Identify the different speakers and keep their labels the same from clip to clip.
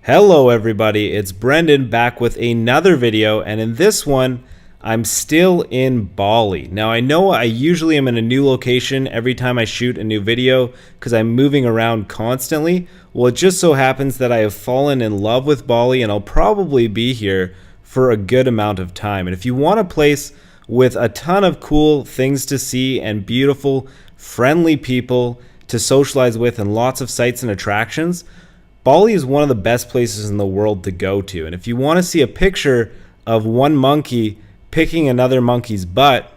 Speaker 1: Hello everybody, it's Brendan back with another video, and in this one I'm still in Bali. Now I know I usually am in a new location every time I shoot a new video because I'm moving around constantly. Well, it just so happens that I have fallen in love with Bali and I'll probably be here for a good amount of time. And if you want a place with a ton of cool things to see and beautiful, friendly people to socialize with and lots of sights and attractions, Bali is one of the best places in the world to go to. And if you want to see a picture of one monkey picking another monkey's butt,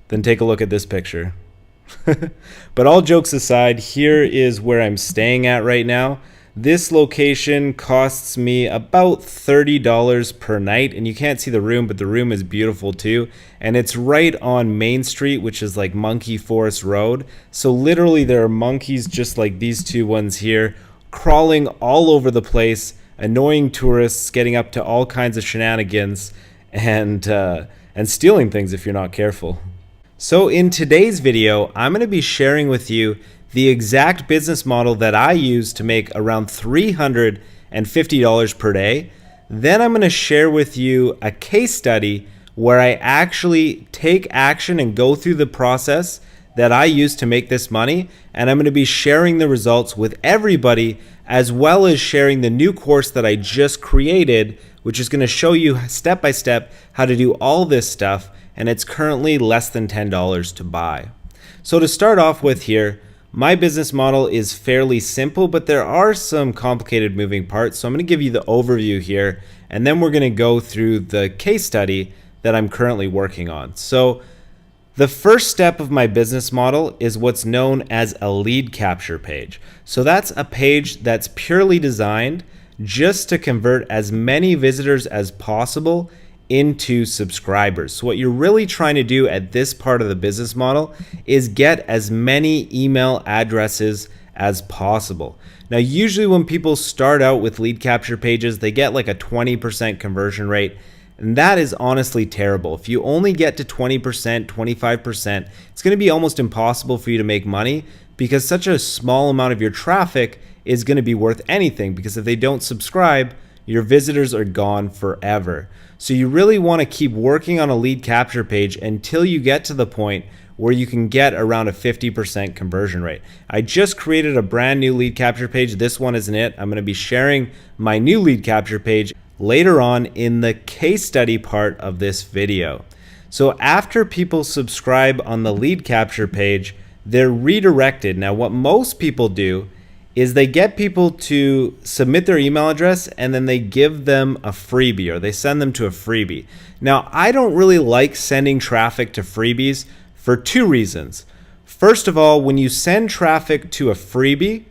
Speaker 1: then take a look at this picture. But all jokes aside, here is where I'm staying at right now. This location costs me about $30 per night, and you can't see the room, but the room is beautiful too. And it's right on Main Street, which is like Monkey Forest Road. So literally there are monkeys just like these two ones here, crawling all over the place, annoying tourists, getting up to all kinds of shenanigans, and stealing things if you're not careful. So in today's video, I'm going to be sharing with you the exact business model that I use to make around $350 per day. Then I'm going to share with you a case study where I actually take action and go through the process that I use to make this money, and I'm going to be sharing the results with everybody, as well as sharing the new course that I just created, which is going to show you step by step how to do all this stuff, and it's currently less than $10 to buy. So to start off with here, my business model is fairly simple, but there are some complicated moving parts. So I'm going to give you the overview here, and then we're going to go through the case study that I'm currently working on. So the first step of my business model is what's known as a lead capture page. So that's a page that's purely designed just to convert as many visitors as possible into subscribers. So what you're really trying to do at this part of the business model is get as many email addresses as possible. Now, usually when people start out with lead capture pages, they get like a 20% conversion rate. And that is honestly terrible. If you only get to 20%, 25%, it's going to be almost impossible for you to make money because such a small amount of your traffic is going to be worth anything, because if they don't subscribe, your visitors are gone forever. So you really want to keep working on a lead capture page until you get to the point where you can get around a 50% conversion rate. I just created a brand new lead capture page. This one isn't it. I'm going to be sharing my new lead capture page later on in the case study part of this video. So after people subscribe on the lead capture page, they're redirected. Now, what most people do is they get people to submit their email address and then they give them a freebie, or they send them to a freebie. Now, I don't really like sending traffic to freebies for two reasons. First of all, when you send traffic to a freebie,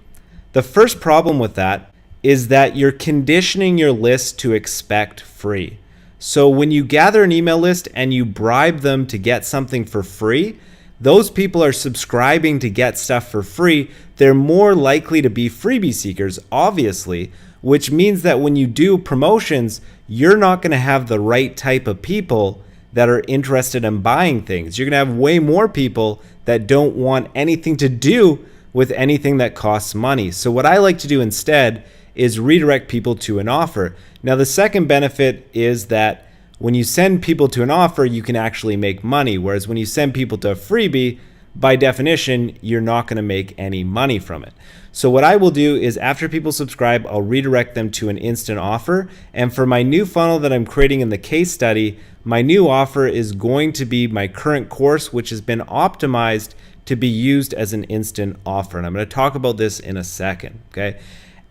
Speaker 1: the first problem with that is that you're conditioning your list to expect free. So when you gather an email list and you bribe them to get something for free, those people are subscribing to get stuff for free. They're more likely to be freebie seekers, obviously, which means that when you do promotions, you're not going to have the right type of people that are interested in buying things. You're going to have way more people that don't want anything to do with anything that costs money. So what I like to do instead is redirect people to an offer. Now, the second benefit is that when you send people to an offer, you can actually make money. Whereas when you send people to a freebie, by definition, you're not going to make any money from it. So what I will do is after people subscribe, I'll redirect them to an instant offer. And for my new funnel that I'm creating in the case study, my new offer is going to be my current course, which has been optimized to be used as an instant offer. And I'm going to talk about this in a second, okay?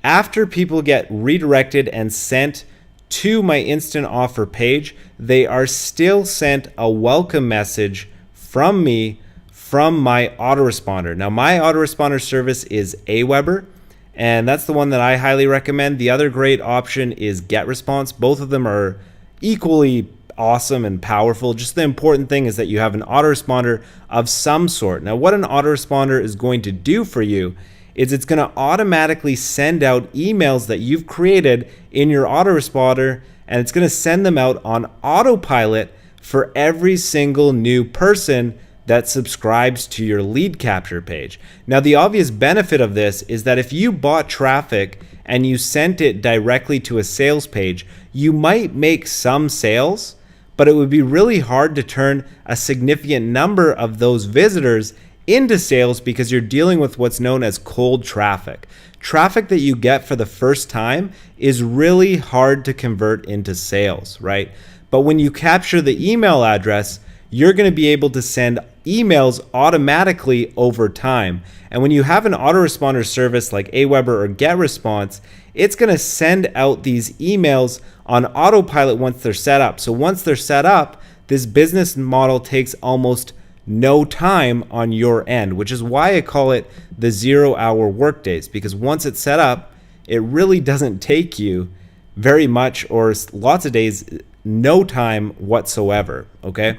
Speaker 1: After people get redirected and sent to my instant offer page, they are still sent a welcome message from me from my autoresponder. Now, my autoresponder service is Aweber, and that's the one that I highly recommend. The other great option is GetResponse. Both of them are equally awesome and powerful. Just the important thing is that you have an autoresponder of some sort. Now, what an autoresponder is going to do for you is it's going to automatically send out emails that you've created in your autoresponder, and it's going to send them out on autopilot for every single new person that subscribes to your lead capture page. Now, the obvious benefit of this is that if you bought traffic and you sent it directly to a sales page, you might make some sales, but it would be really hard to turn a significant number of those visitors into sales because you're dealing with what's known as cold traffic. Traffic that you get for the first time is really hard to convert into sales, right? But when you capture the email address, you're going to be able to send emails automatically over time. And when you have an autoresponder service like Aweber or GetResponse, it's going to send out these emails on autopilot once they're set up. So once they're set up, this business model takes almost no time on your end, which is why I call it the 0-hour workdays, because once it's set up, it really doesn't take you very much or lots of days, no time whatsoever, okay?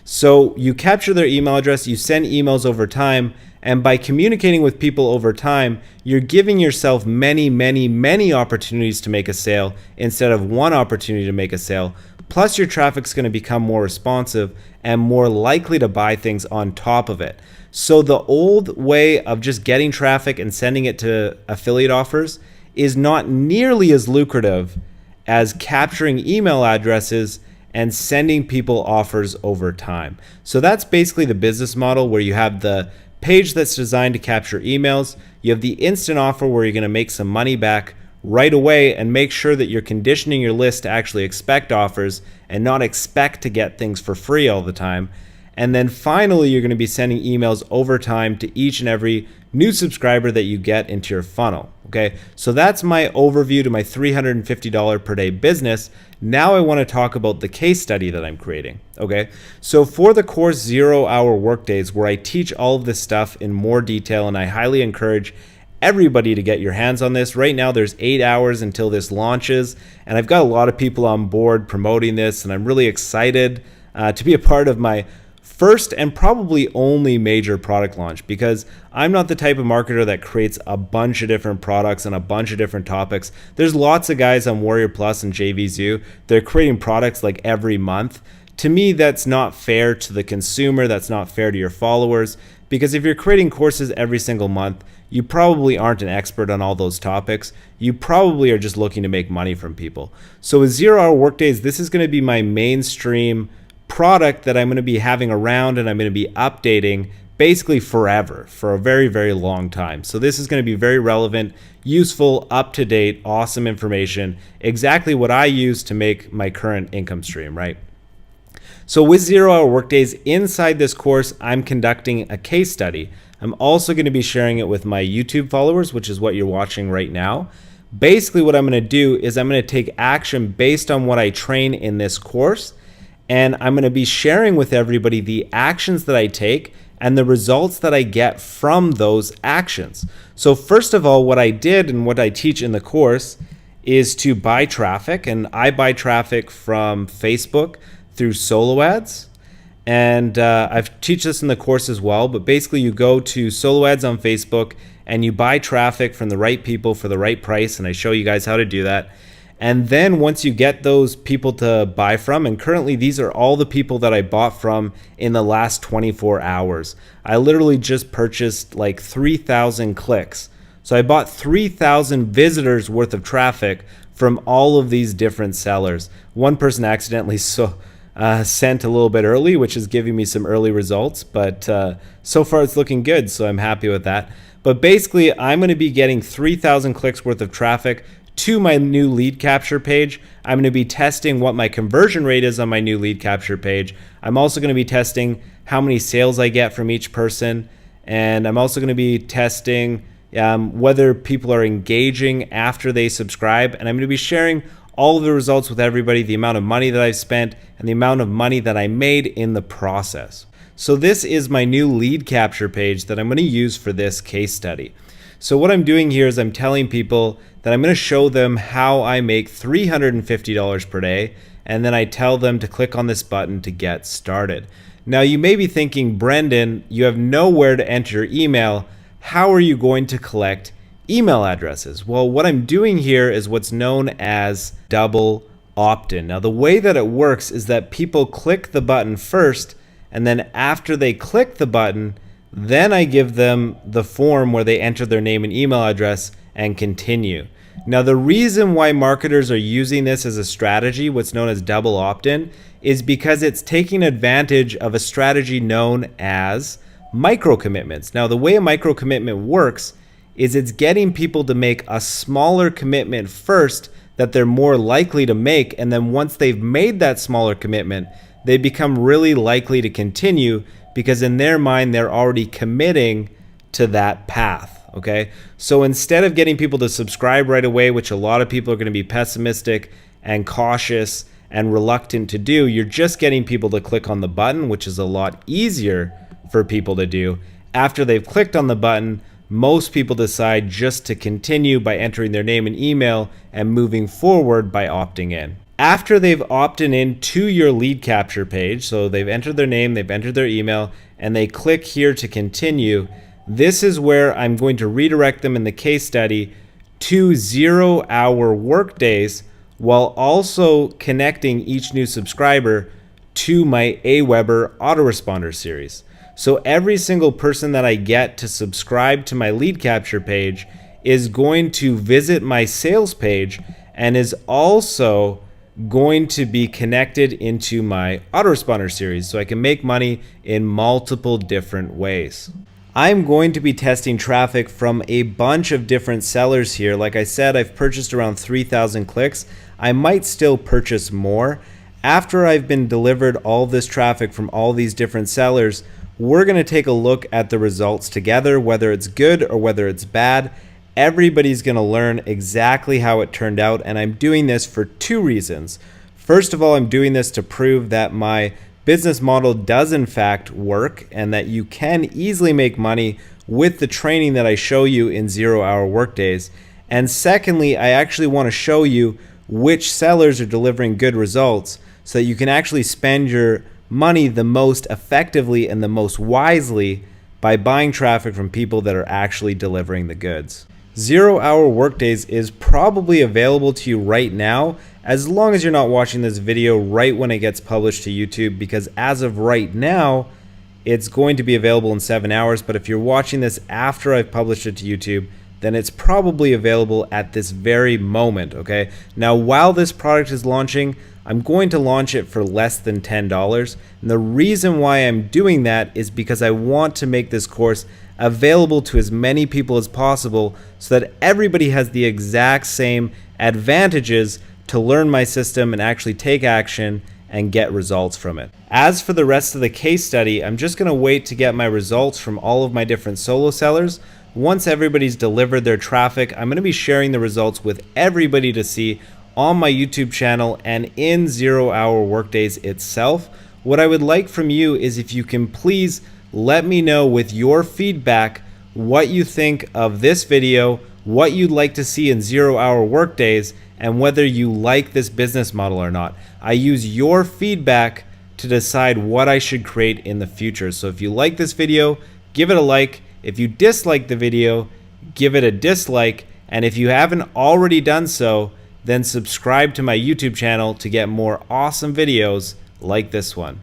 Speaker 1: So you capture their email address, you send emails over time, and by communicating with people over time, you're giving yourself many, many, many opportunities to make a sale instead of one opportunity to make a sale. Plus, your traffic's going to become more responsive and more likely to buy things on top of it. So the old way of just getting traffic and sending it to affiliate offers is not nearly as lucrative as capturing email addresses and sending people offers over time. So that's basically the business model, where you have the page that's designed to capture emails, you have the instant offer where you're going to make some money back right away and make sure that you're conditioning your list to actually expect offers and not expect to get things for free all the time. And then finally, you're going to be sending emails over time to each and every new subscriber that you get into your funnel. Okay, so that's my overview to my $350 per day business. Now I want to talk about the case study that I'm creating. Okay, so for the course 0-hour workdays, where I teach all of this stuff in more detail, and I highly encourage everybody to get your hands on this. Right now there's 8 hours until this launches, and I've got a lot of people on board promoting this, and I'm really excited to be a part of my first and probably only major product launch, because I'm not the type of marketer that creates a bunch of different products and a bunch of different topics. There's lots of guys on Warrior Plus and JVZoo. They're creating products like every month. To me, that's not fair to the consumer. That's not fair to your followers, because if you're creating courses every single month, you probably aren't an expert on all those topics. You probably are just looking to make money from people. So with 0-hour workdays, this is going to be my mainstream product that I'm going to be having around, and I'm going to be updating basically forever, for a very, very long time. So this is going to be very relevant, useful, up-to-date, awesome information, exactly what I use to make my current income stream, right? So with 0-hour workdays, inside this course, I'm conducting a case study. I'm also going to be sharing it with my YouTube followers, which is what you're watching right now. Basically, what I'm going to do is I'm going to take action based on what I train in this course, and I'm going to be sharing with everybody the actions that I take and the results that I get from those actions. So first of all, what I did and what I teach in the course is to buy traffic, and I buy traffic from Facebook through Solo Ads. And I teach this in the course as well, but basically you go to Solo Ads on Facebook and you buy traffic from the right people for the right price, and I show you guys how to do that. And then once you get those people to buy from, and currently these are all the people that I bought from in the last 24 hours. I literally just purchased like 3,000 clicks. So I bought 3,000 visitors worth of traffic from all of these different sellers. One person accidentally sent a little bit early, which is giving me some early results, but so far it's looking good, so I'm happy with that. But basically, I'm going to be getting 3,000 clicks worth of traffic to my new lead capture page. I'm going to be testing what my conversion rate is on my new lead capture page. I'm also going to be testing how many sales I get from each person, and I'm also going to be testing whether people are engaging after they subscribe, and I'm going to be sharing all of the results with everybody, the amount of money that I've spent and the amount of money that I made in the process. So this is my new lead capture page that I'm going to use for this case study. So what I'm doing here is I'm telling people that I'm going to show them how I make $350 per day, and then I tell them to click on this button to get started. Now you may be thinking, Brendan, you have nowhere to enter your email. How are you going to collect email addresses? Well, what I'm doing here is what's known as double opt-in. Now the way that it works is that people click the button first, And then after they click the button, then I give them the form where they enter their name and email address and continue. Now, the reason why marketers are using this as a strategy, what's known as double opt-in, is because it's taking advantage of a strategy known as micro commitments. Now, the way a micro commitment works is it's getting people to make a smaller commitment first that they're more likely to make, and then once they've made that smaller commitment, they become really likely to continue because in their mind they're already committing to that path. Okay, so instead of getting people to subscribe right away, which a lot of people are going to be pessimistic and cautious and reluctant to do, you're just getting people to click on the button, which is a lot easier for people to do. After they've clicked on the button, most people decide just to continue by entering their name and email and moving forward by opting in. After they've opted in to your lead capture page, so they've entered their name, they've entered their email, and they click here to continue, this is where I'm going to redirect them in the case study to 0-hour workdays while also connecting each new subscriber to my Aweber autoresponder series. So every single person that I get to subscribe to my lead capture page is going to visit my sales page and is also going to be connected into my autoresponder series so I can make money in multiple different ways. I'm going to be testing traffic from a bunch of different sellers here. Like I said, I've purchased around 3,000 clicks. I might still purchase more. After I've been delivered all this traffic from all these different sellers, we're going to take a look at the results together, whether it's good or whether it's bad. Everybody's going to learn exactly how it turned out, and I'm doing this for two reasons. First of all, I'm doing this to prove that my business model does in fact work and that you can easily make money with the training that I show you in 0-hour workdays. And secondly, I actually want to show you which sellers are delivering good results so that you can actually spend your money the most effectively and the most wisely by buying traffic from people that are actually delivering the goods. 0-hour workdays is probably available to you right now, as long as you're not watching this video right when it gets published to YouTube, because as of right now, it's going to be available in 7 hours. But if you're watching this after I've published it to YouTube, then it's probably available at this very moment, okay? Now, while this product is launching, I'm going to launch it for less than $10. And the reason why I'm doing that is because I want to make this course available to as many people as possible so that everybody has the exact same advantages to learn my system and actually take action and get results from it. As for the rest of the case study, I'm just going to wait to get my results from all of my different solo sellers. Once everybody's delivered their traffic, I'm going to be sharing the results with everybody to see on my YouTube channel and in 0-hour workdays itself. What I would like from you is if you can please let me know with your feedback what you think of this video, what you'd like to see in 0-hour workdays, and whether you like this business model or not. I use your feedback to decide what I should create in the future. So if you like this video, give it a like. If you dislike the video, give it a dislike. And if you haven't already done so, then subscribe to my YouTube channel to get more awesome videos like this one.